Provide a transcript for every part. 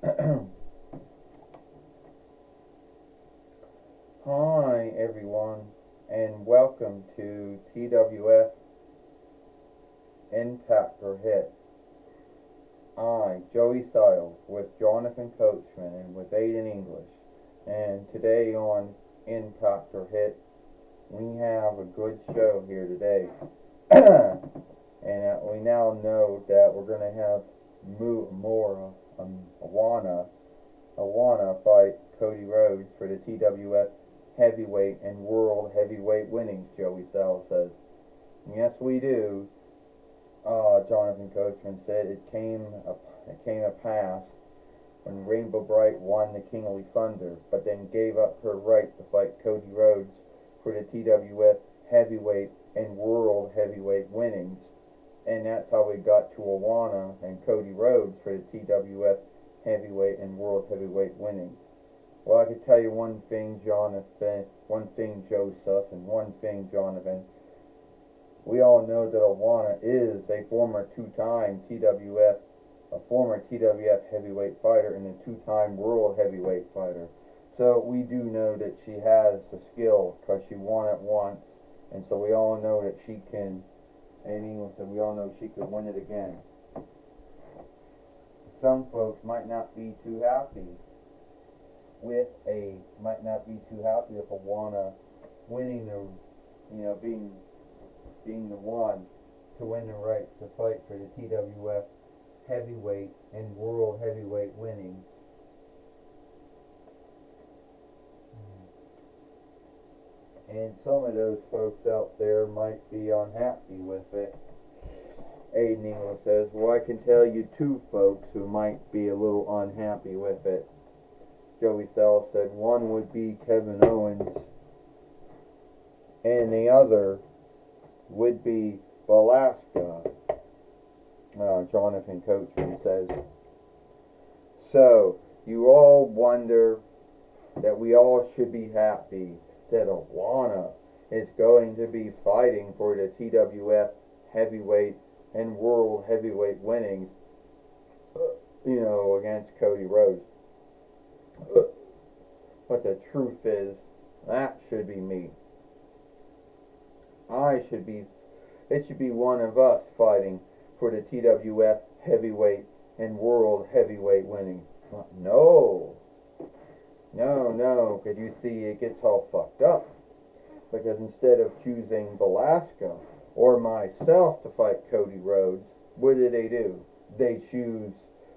Hi, everyone, and welcome to TWF Impact or Hit. I, Joey Styles, with Jonathan Coachman and with Aiden English. And today on Impact or Hit, we have a good show here today. And we now know that we're going to have Awana fight Cody Rhodes for the TWF heavyweight and world heavyweight winnings, Joey Styles says. Yes, we do. Jonathan Coachman said it came a pass when Rainbow Bright won the Kingly Thunder, but then gave up her right to fight Cody Rhodes for the TWF heavyweight and world heavyweight winnings. And that's how we got to Awana and Cody Rhodes for the TWF heavyweight and world heavyweight winnings. Well, I can tell you one thing, Jonathan, one thing, Joseph, and one thing, Jonathan. We all know that Awana is a former TWF heavyweight fighter and a two-time world heavyweight fighter. So we do know that she has the skill because she won it once, and so we all know that she can. And England said we all know she could win it again. Some folks might not be too happy with Awana winning being the one to win the rights to fight for the TWF heavyweight and world heavyweight winnings. And some of those folks out there might be unhappy with it. Aiden England says, well, I can tell you two folks who might be a little unhappy with it. Joey Styles said one would be Kevin Owens and the other would be Velasquez. Jonathan Coachman says. So, you all wonder that we all should be happy that Awana is going to be fighting for the TWF heavyweight and world heavyweight winnings, against Cody Rhodes. But the truth is, that should be me. It should be one of us fighting for the TWF heavyweight and world heavyweight winning. No, because you see, it gets all fucked up. Because instead of choosing Velasquez or myself to fight Cody Rhodes, what do? They choose,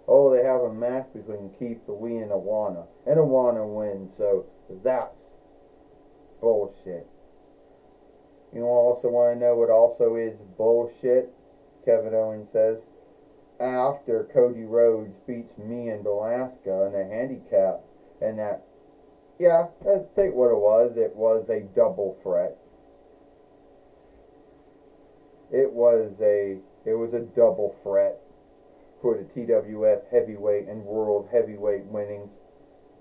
they have a match between Keith Lee and Awana. And Awana wins, so that's bullshit. You also want to know what also is bullshit? Kevin Owens says. After Cody Rhodes beats me and Velasquez in a handicap, and let's say what it was a double threat. It was a double threat for the TWF heavyweight and world heavyweight winnings,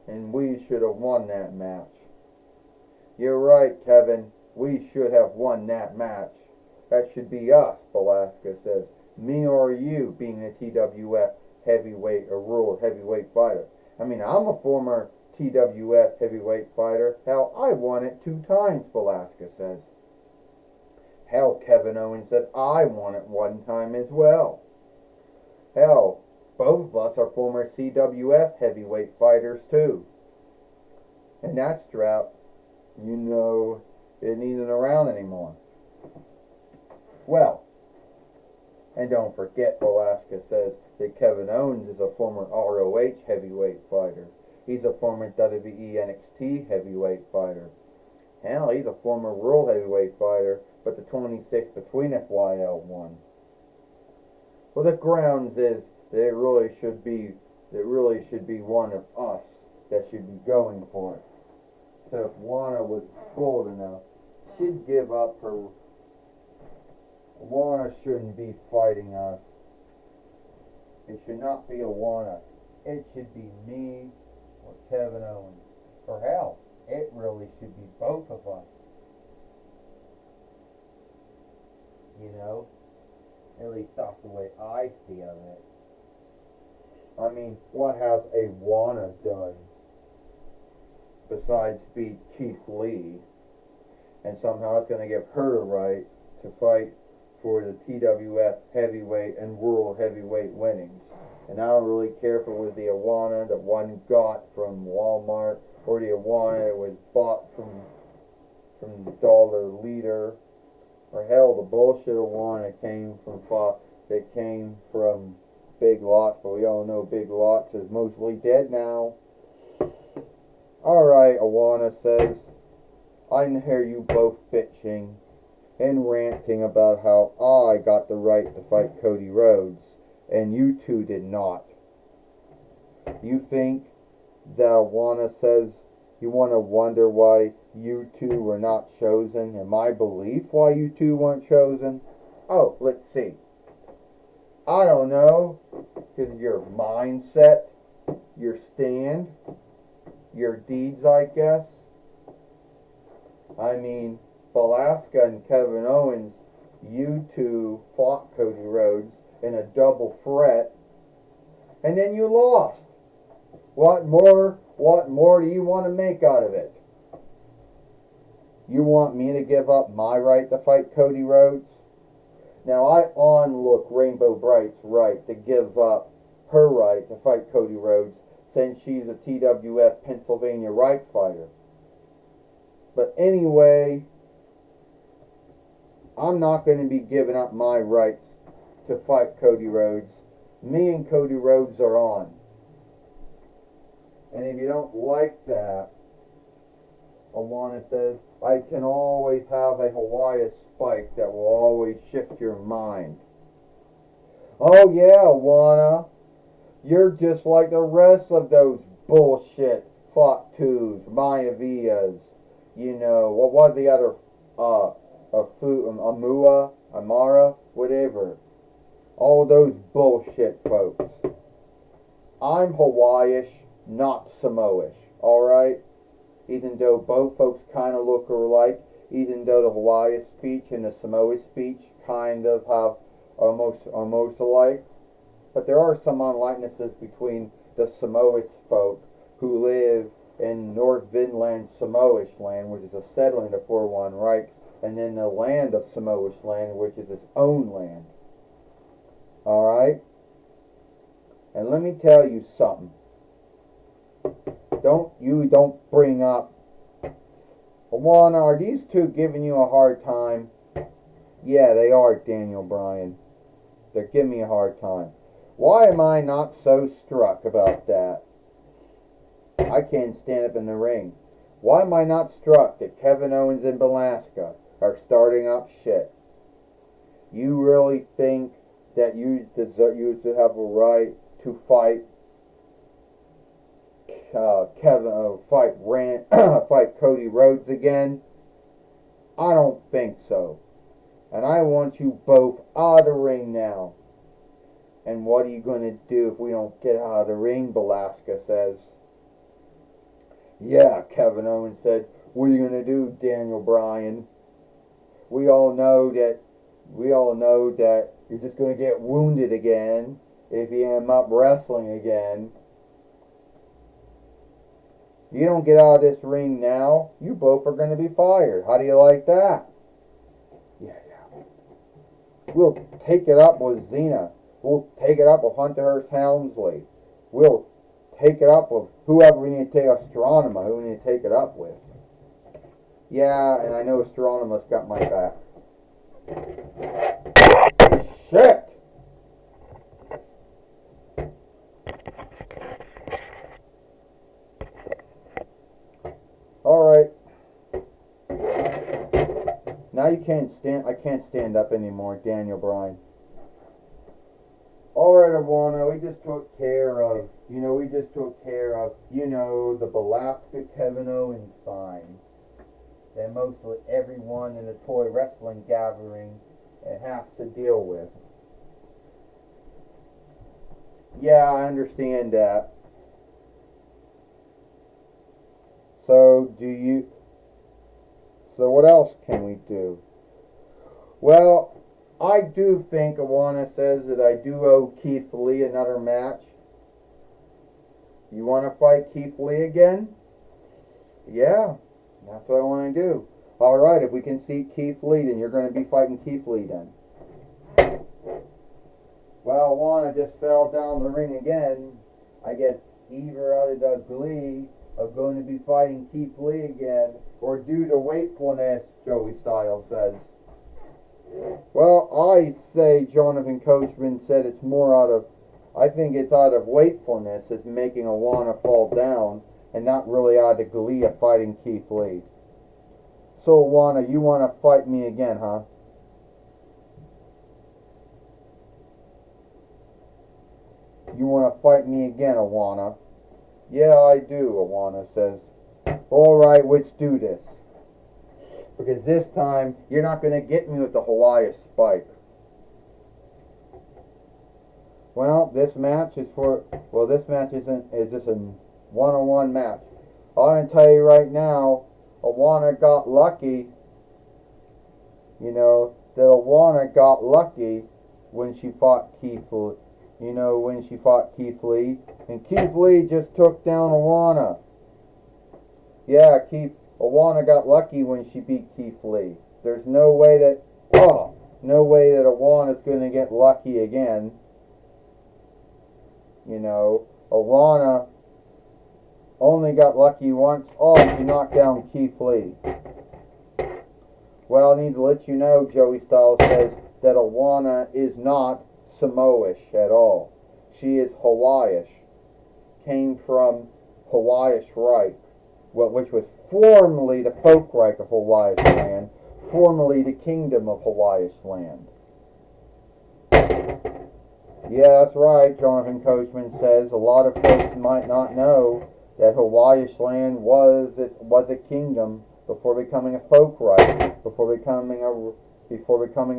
and we should have won that match. You're right, Kevin. We should have won that match. That should be us, Velasquez says. Me or you being a TWF heavyweight or world heavyweight fighter. I mean, I'm a former TWF heavyweight fighter. Hell, I won it 2 times, Velasquez says. Hell, Kevin Owens said, I won it 1 time as well. Hell, both of us are former CWF heavyweight fighters too. And that strap, it isn't around anymore. Well, and don't forget, Velasquez says that Kevin Owens is a former ROH heavyweight fighter. He's a former WWE NXT heavyweight fighter. Hell, he's a former world heavyweight fighter, but the 26th between FYL won. Well, the grounds is that it really should be one of us that should be going for it. So if Lana was bold enough, she'd give up her. Lana shouldn't be fighting us. It should not be Awana. It should be me or Kevin Owens. Or hell, it really should be both of us. At least that's the way I see of it. I mean, what has Awana done besides beat Keith Lee? And somehow it's going to give her the right to fight for the TWF heavyweight and world heavyweight winnings. And I don't really care if it was the Awana that one got from Walmart or the Awana that was bought from Dollar Leader, or hell, the bullshit Awana that came from Big Lots, but we all know Big Lots is mostly dead now. Alright, Awana says, I hear you both bitching and ranting about how I got the right to fight Cody Rhodes, and you two did not. You think that Awana says you want to wonder why you two were not chosen, and my belief why you two weren't chosen? Oh, let's see. I don't know, because your mindset, your stand, your deeds, I guess. I mean, Velasquez and Kevin Owens, you two fought Cody Rhodes in a double threat, and then you lost. What more do you want to make out of it? You want me to give up my right to fight Cody Rhodes? Now, I onlook Rainbow Bright's right to give up her right to fight Cody Rhodes since she's a TWF Pennsylvania right fighter. But anyway, I'm not going to be giving up my rights to fight Cody Rhodes. Me and Cody Rhodes are on. And if you don't like that, Awana says, I can always have a Hawaii spike that will always shift your mind. Oh yeah, Awana. You're just like the rest of those bullshit Fatu, Maiavias. You know, what was the other, Amara, whatever. All those bullshit folks. I'm Hawaiish, not Samoish, alright? Even though both folks kind of look alike, even though the Hawaii speech and the Samoa speech kind of have almost alike. But there are some unlikenesses between the Samoish folk who live in North Vinland Samoish land, which is a settlement of 4-1 Reichs, and then the land of Samoish land, which is its own land. Alright? And let me tell you something. Don't bring up Awana, are these two giving you a hard time? Yeah, they are, Daniel Bryan. They're giving me a hard time. Why am I not so struck about that? I can't stand up in the ring. Why am I not struck that Kevin Owens and Velasquez are starting up shit? You really think that you should have a right to fight fight Cody Rhodes again? I don't think so. And I want you both out of the ring now. And what are you going to do if we don't get out of the ring, Velasquez says. Yeah, Kevin Owens said, what are you going to do, Daniel Bryan? We all know that you're just going to get wounded again if you end up wrestling again. You don't get out of this ring now, you both are going to be fired. How do you like that? Yeah. We'll take it up with Xena. We'll take it up with Hunter Hearst Helmsley. We'll take it up with whoever we need to take, Astronema, who we need to take it up with. Yeah, and I know Astronema's got my back. Shit! Alright. Now I can't stand up anymore, Daniel Bryan. Alright, Awana, we just took care of the Velasquez Kevin Owens fine that mostly everyone in the toy wrestling gathering has to deal with. Yeah, I understand that. So what else can we do? Well, I do think Awana says that I do owe Keith Lee another match. You want to fight Keith Lee again? Yeah, that's what I want to do. All right, if we can see Keith Lee, then you're going to be fighting Keith Lee then. Well, Juana just fell down the ring again. I guess either out of the glee of going to be fighting Keith Lee again, or due to wakefulness, Joey Styles says. Well, I say Jonathan Coachman said it's more out of, I think it's out of wakefulness it's making Juana fall down, and not really out of glee of fighting Keith Lee. So, Juana, you want to fight me again, huh? You want to fight me again, Juana? Yeah, I do, Juana says. All right, let's do this. Because this time, you're not going to get me with the Hawaii spike. Well, this match is just a one-on-one match. I'm going to tell you right now, Juana got lucky. You know, that Juana got lucky when she fought Keith Lee. When she fought Keith Lee. And Keith Lee just took down Juana. Yeah, Juana got lucky when she beat Keith Lee. There's no way that Juana's going to get lucky again. Juana only got lucky once. Oh, she knocked down Keith Lee. Well, I need to let you know, Joey Styles says, that Juana is not Samoish at all. She is Hawaiish. Came from Hawaiish Reich, which was formerly the Folk Reich of Hawaii's land, formerly the Kingdom of Hawaii's land. Yeah, that's right, Jonathan Coachman says. A lot of folks might not know that Hawaii's land was a kingdom before becoming a Folk Reich, before becoming a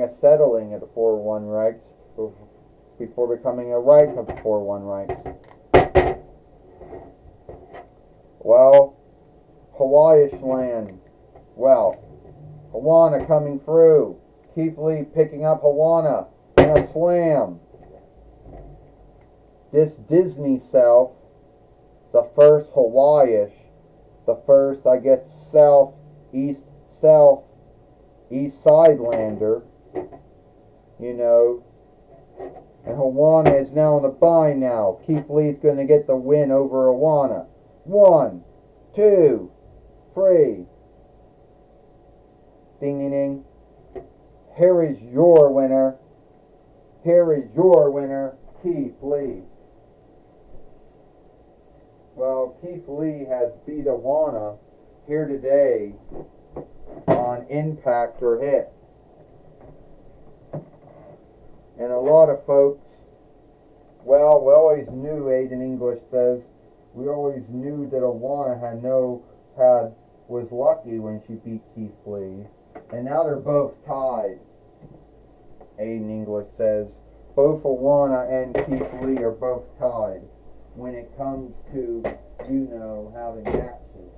settling of the 4-1 Reichs, before becoming a Reich of the 4-1 Reichs. Well, Hawaii's land. Well, Juana coming through. Keith Lee picking up Juana in a slam. This Disney South, the first Hawaiish, the first, I guess, Southeast Sidelander, and Juana is now on the bye now. Keith Lee's going to get the win over Juana. 1, 2, 3. Ding, ding, ding. Here is your winner. Here is your winner, Keith Lee. Well, Keith Lee has beat Juana here today on Impact or Hit. And a lot of folks, well, we always knew, Aiden English says, we always knew that Juana was lucky when she beat Keith Lee. And now they're both tied, Aiden English says. Both Juana and Keith Lee are both tied when it comes to, having matches.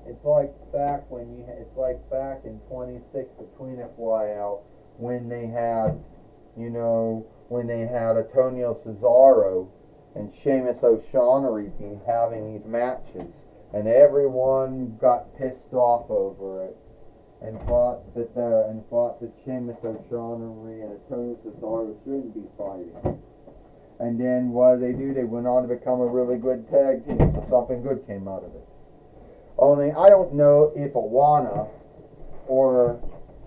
It's like back in 26 between FYL when they had Antonio Cesaro and Sheamus O'Shaughnessy having these matches, and everyone got pissed off over it and thought that Sheamus O'Shaughnessy and Antonio Cesaro shouldn't be fighting. And then what did they do? They went on to become a really good tag team, so something good came out of it. Only I don't know if Juana or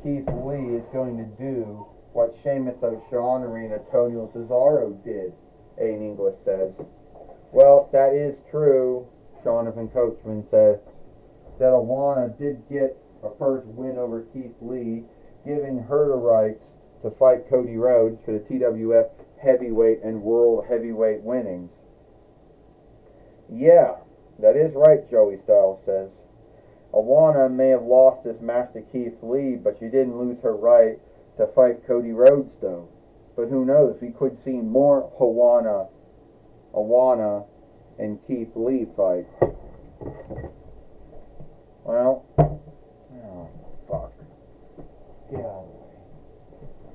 Keith Lee is going to do what Sheamus O'Shaughnessy and Antonio Cesaro did, Aiden English says. Well, that is true, Jonathan Coachman says, that Juana did get a first win over Keith Lee, giving her the rights to fight Cody Rhodes for the TWF Heavyweight and World Heavyweight winnings. Yeah, that is right, Joey Styles says. Juana may have lost this match to Keith Lee, but she didn't lose her right to fight Cody Rhodes, though. But who knows? We could see more Juana and Keith Lee fight. Well, oh, fuck. Get out of the way.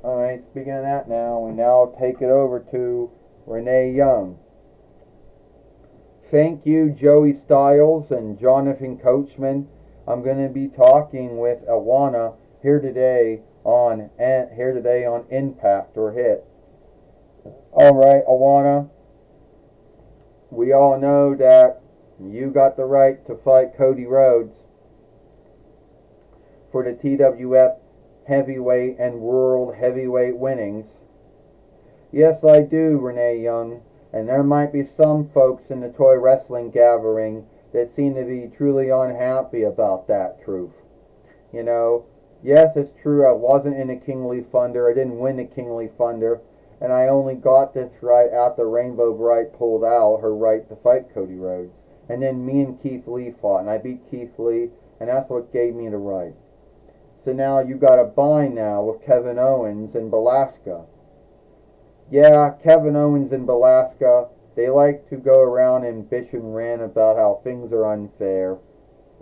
Alright, speaking of that now, we now take it over to Renee Young. Thank you, Joey Styles and Jonathan Coachman. I'm going to be talking with Awana here today on Impact or Hit. All right, Awana. We all know that you got the right to fight Cody Rhodes for the TWF heavyweight and world heavyweight winnings. Yes, I do, Renee Young. And there might be some folks in the toy wrestling gathering that seem to be truly unhappy about that truth. You know, yes, it's true, I wasn't in the Kingly Thunder. I didn't win the Kingly Thunder. And I only got this right after Rainbow Bright pulled out her right to fight Cody Rhodes. And then me and Keith Lee fought, and I beat Keith Lee, and that's what gave me the right. So now you got a bind now with Kevin Owens and Belasca. Yeah, Kevin Owens and Belasca, they like to go around and bitch and rant about how things are unfair,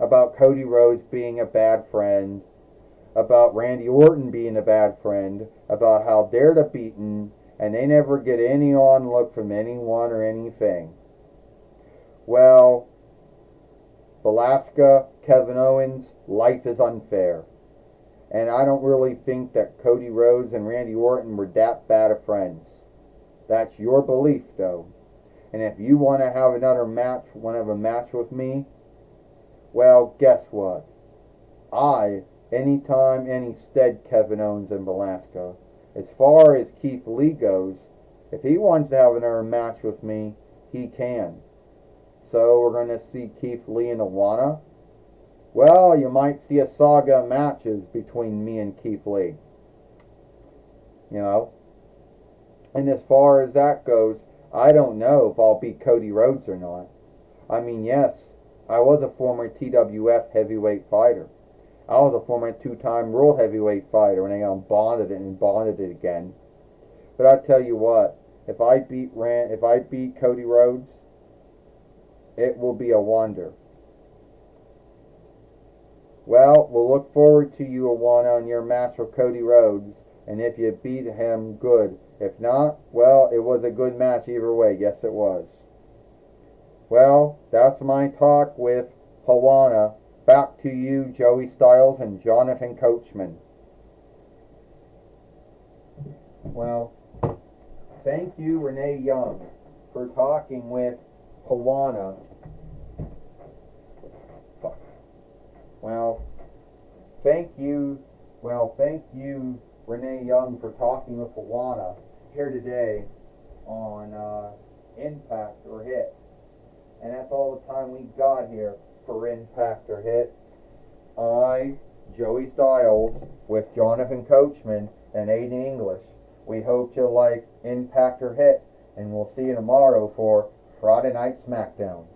about Cody Rhodes being a bad friend, about Randy Orton being a bad friend, about how they're the beaten, and they never get any onlook from anyone or anything. Well, Belasca, Kevin Owens, life is unfair. And I don't really think that Cody Rhodes and Randy Orton were that bad of friends. That's your belief, though. And if you want to have another match, with me, well, guess what? Anytime, any stead, Kevin Owens and Belasca. As far as Keith Lee goes, if he wants to have another match with me, he can. So we're going to see Keith Lee and Awana. Well, you might see a saga of matches between me and Keith Lee. You know? And as far as that goes, I don't know if I'll beat Cody Rhodes or not. I mean, yes, I was a former TWF heavyweight fighter. I was a former two-time world heavyweight fighter, and I bonded it again. But I tell you what, if I beat Cody Rhodes, it will be a wonder. Well, we'll look forward to you, Awana, on your match with Cody Rhodes. And if you beat him, good. If not, well, it was a good match either way. Yes, it was. Well, that's my talk with Awana. Back to you, Joey Styles and Jonathan Coachman. Well, thank you, Renee Young, for talking with Awana. Thank you, Renee Young, for talking with Awana here today on Impact or Hit. And that's all the time we got here for Impact or Hit. I, Joey Styles, with Jonathan Coachman and Aiden English. We hope you like Impact or Hit, and we'll see you tomorrow for Friday Night SmackDown.